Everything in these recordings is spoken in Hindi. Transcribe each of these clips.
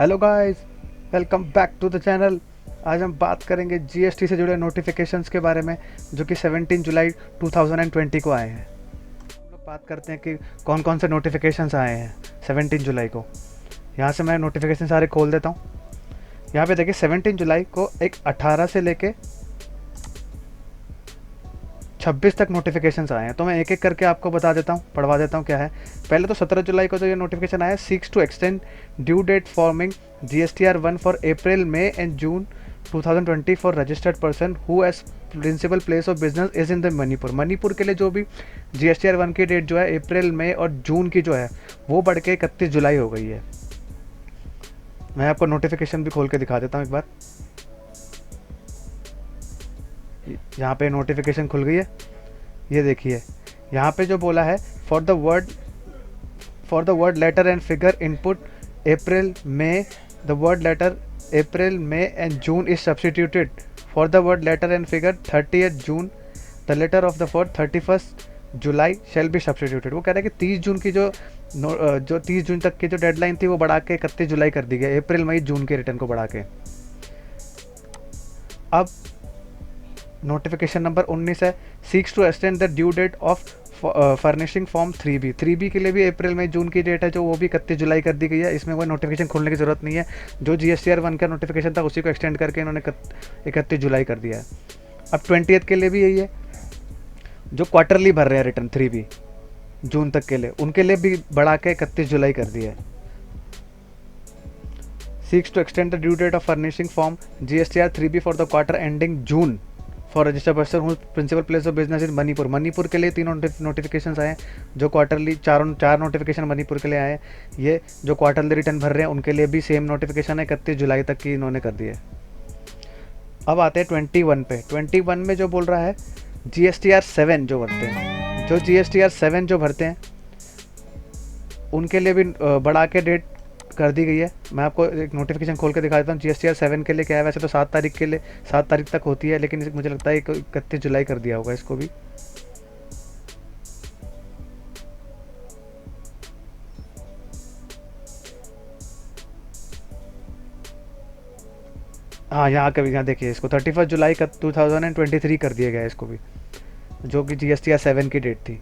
Hello guys, welcome back to the channel. आज हम बात करेंगे जीएसटी से जुड़े नोटिफिकेशंस के बारे में जो कि 17 जुलाई 2020 को आए हैं। हम लोग बात करते हैं कि कौन कौन से नोटिफिकेशंस आए हैं 17 जुलाई को। यहाँ से मैं नोटिफिकेशन सारे खोल देता हूँ। यहाँ पे देखिए 17 जुलाई को एक 18 से लेके 26 तक नोटिफिकेशंस आए हैं, तो मैं एक एक करके आपको बता देता हूँ, पढ़वा देता हूँ क्या है। पहले तो 17 जुलाई को जो ये नोटिफिकेशन आया, seeks to extend due date forming GSTR 1 for April May and June 2020 for registered person who as principal place of business is in the Manipur. Manipur के लिए जो भी GSTR 1 की डेट जो है अप्रैल मई और जून की जो है वो बढ़ के 31 जुलाई हो गई है। मैं आपको नोटिफिकेशन भी खोल के दिखा देता हूँ एक बार। यहाँ पे नोटिफिकेशन खुल गई है, ये देखिए। यहाँ पे जो बोला है for the word letter and figure input April May, the word letter April May and June is substituted for the word letter and figure 30th June, the letter of the for 31st July shall be substituted. वो कह रहा है कि 30 जून की जो 30 जून तक की जो डेडलाइन थी वो बढ़ा के 31 जुलाई कर दी गई, अप्रैल मई जून के रिटर्न को बढ़ा के। अब नोटिफिकेशन नंबर 19 है, seeks to extend the due date of furnishing form 3B के लिए भी अप्रैल मई जून की डेट है जो वो भी 31 जुलाई कर दी गई है। इसमें कोई नोटिफिकेशन खोलने की ज़रूरत नहीं है, जो GSTR 1 का नोटिफिकेशन था उसी को एक्सटेंड करके इन्होंने 31 जुलाई कर दिया है। अब 20th के लिए भी यही है, जो क्वार्टरली भर रहे हैं रिटर्न 3B जून तक के लिए, उनके लिए भी बढ़ा के 31 जुलाई कर दिया है। Seeks to extend the due date of furnishing form GSTR 3B for the quarter ending June for registered person who principal place of business in Manipur. Manipur के लिए 3 नोटिफिकेशंस आए हैं, जो क्वार्टरली 4 नोटिफिकेशन मणिपुर के लिए आए हैं। ये जो क्वार्टरली रिटर्न भर रहे हैं उनके लिए भी सेम नोटिफिकेशन है, 31 जुलाई तक की इन्होंने कर दी है। अब आते हैं 21 पे। 21 में जो बोल रहा है GSTR 7 जो भरते हैं, जो GSTR 7 जो भरते हैं उनके लिए भी बढ़ा के डेट कर दी गई है। मैं आपको एक नोटिफिकेशन खोल के दिखा देता हूँ। GSTR 7 के लिए क्या है, वैसे तो 7 तारीख के लिए 7 तारीख तक होती है, लेकिन मुझे लगता है 31 जुलाई कर दिया होगा इसको भी। हाँ, यहाँ देखिए, इसको 31 जुलाई का 2023 कर दिया गया है इसको भी, जो कि GSTR 7 की डेट थी।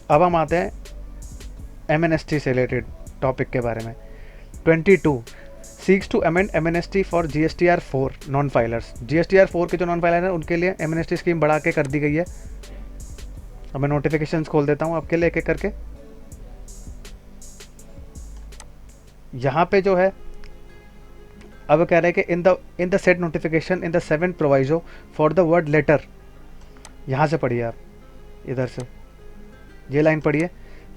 अब हम आते हैं MNST से रिलेटेड टॉपिक के बारे में। 22 seeks to amend MNST for GSTR 4 non filers. GSTR 4 के जो नॉन फाइलर हैं उनके लिए MNST स्कीम बढ़ा के कर दी गई है। अब मैं नोटिफिकेशंस खोल देता हूँ आपके लिए एक एक करके। यहाँ पे जो है अब कह रहे हैं कि in the set notification in the 7th proviso for the word letter. यहाँ से पढ़िए आप, इधर से ये लाइन पढ़िए।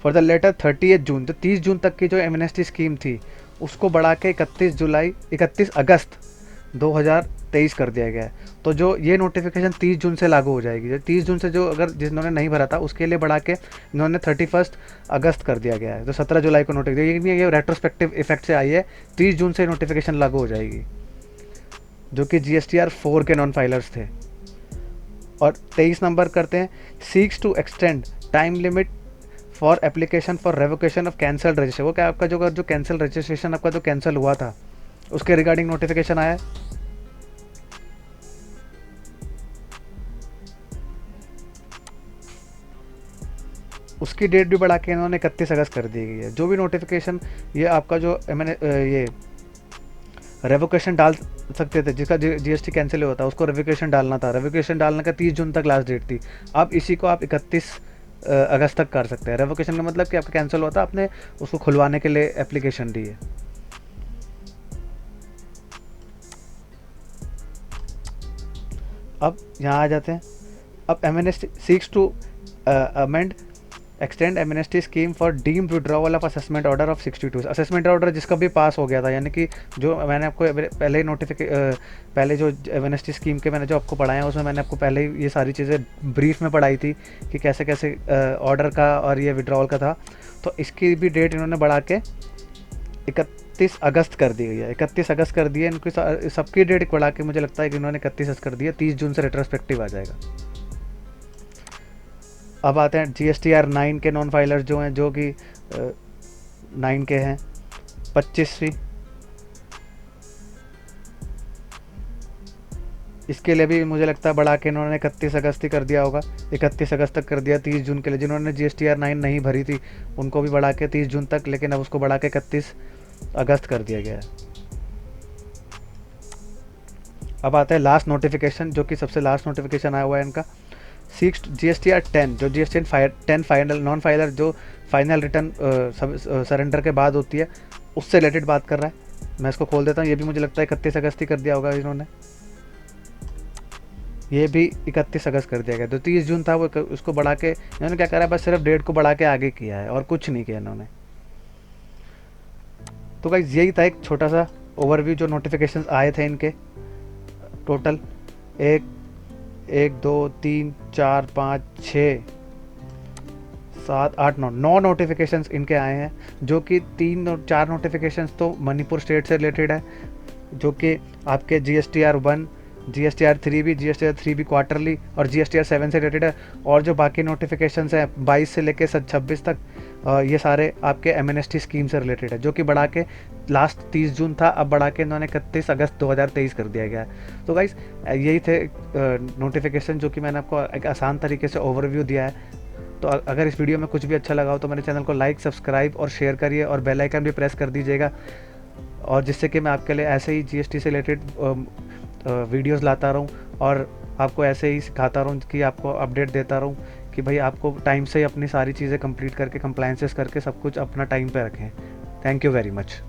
फॉर द लेटर 30th जून, जो 30 जून तक की जो MNST स्कीम थी उसको बढ़ा के 31 अगस्त 2023 कर दिया गया है। तो जो ये नोटिफिकेशन 30 जून से लागू हो जाएगी। 30 जून से जो अगर जिन्होंने नहीं भरा था उसके लिए बढ़ा के इन्होंने 31 अगस्त कर दिया गया है। तो 17 जुलाई को नोटिफिकेशन, ये रेट्रोस्पेक्टिव इफेक्ट से आई है, 30 जून से नोटिफिकेशन लागू हो जाएगी, जो कि GSTR 4 के नॉन फाइलर्स थे। और 23 नंबर करते हैं, seeks to extend time limit for application for revocation of cancel registration. वो क्या, आपका जो कैंसिल रजिस्ट्रेशन आपका जो कैंसिल हुआ था उसके रिगार्डिंग नोटिफिकेशन आया है। उसकी डेट भी बढ़ा के इन्होंने 31 अगस्त कर दी गई है। जो भी नोटिफिकेशन ये आपका जो ये रेवोकेशन डाल सकते थे, जिसका GST कैंसिल हुआ था उसको रेवोकेशन डालना था, रेवोकेशन डालने का 30 जून तक लास्ट डेट थी। अब इसी को आप 31 अगस्त तक कर सकते हैं। रेवोकेशन का मतलब कि आपका कैंसिल हुआ था, आपने उसको खुलवाने के लिए एप्लीकेशन दी है। अब यहाँ आ जाते हैं। अब MNST seeks to amend extend MNST scheme for deemed withdrawal of assessment order of 62। Assessment order जिसका भी पास हो गया था, यानी कि जो मैंने आपको पहले पहले जो MNST स्कीम के मैंने जो आपको पढ़ाया है उसमें मैंने आपको पहले ही ये सारी चीज़ें ब्रीफ में पढ़ाई थी कि कैसे कैसे ऑर्डर का और ये विड्रॉवल का था। तो इसकी भी डेट इन्होंने बढ़ा के 31 अगस्त कर दी गई है। 31 अगस्त कर दिए इनकी सबकी डेट बढ़ा के, मुझे लगता है कि इन्होंने 31 अगस्त कर दिया। 30 जून से रेट्रोस्पेक्टिव आ जाएगा। अब आते हैं GSTR 9 के नॉन फाइलर्स जो हैं, जो कि 9 के हैं 25वीं इसके लिए भी मुझे लगता है बढ़ा के इन्होंने 31 अगस्त ही कर दिया होगा, 31 अगस्त तक कर दिया। 30 जून के लिए जिन्होंने GSTR 9 नहीं भरी थी उनको भी बढ़ा के 30 जून तक, लेकिन अब उसको बढ़ा के 31 अगस्त कर दिया गया है। अब आता है लास्ट नोटिफिकेशन, जो कि सबसे लास्ट नोटिफिकेशन आया हुआ है इनका। GSTR 10, जो GSTR 10 फाइनल नॉन फाइलर, जो फाइनल रिटर्न सरेंडर के बाद होती है, उससे रिलेटेड बात कर रहा है। मैं इसको खोल देता हूँ। ये भी मुझे लगता है 31 अगस्त ही कर दिया होगा इन्होंने। ये भी 31 अगस्त कर दिया गया। तो 30 जून था वो, उसको बढ़ा के इन्होंने क्या करा है, बस सिर्फ डेट को बढ़ा के आगे किया है और कुछ नहीं किया इन्होंने। तो गाइस यही था एक छोटा सा ओवरव्यू जो नोटिफिकेशंस आए थे इनके। टोटल 1 2 3 4 5 6 7 8 9 नोटिफिकेशंस इनके आए हैं, जो कि 4 नोटिफिकेशंस तो मणिपुर स्टेट से रिलेटेड है, जो कि आपके GSTR 1, GSTR 3 भी, GSTR 3 भी क्वार्टरली और GSTR 7 से रिलेटेड है। और जो बाकी नोटिफिकेशंस हैं 22 से लेकर 26 तक, ये सारे आपके MNST स्कीम से रिलेटेड है, जो कि बढ़ा के लास्ट 30 जून था, अब बढ़ा के इन्होंने 31 अगस्त 2023 कर दिया गया है। तो गाइस यही थे नोटिफिकेशन, जो कि मैंने आपको एक आसान तरीके से ओवरव्यू दिया है। तो अगर इस वीडियो में कुछ भी अच्छा लगा हो तो मेरे चैनल को लाइक, सब्सक्राइब और शेयर करिए, और बेल आइकन भी प्रेस कर दीजिएगा, और जिससे कि मैं आपके लिए ऐसे ही GST से रिलेटेड वीडियोस लाता रहूं, और आपको ऐसे ही सिखाता रहूं, कि आपको अपडेट देता रहूं कि भाई आपको टाइम से ही अपनी सारी चीज़ें कंप्लीट करके, कंप्लायंसेस करके सब कुछ अपना टाइम पे रखें। Thank you very much.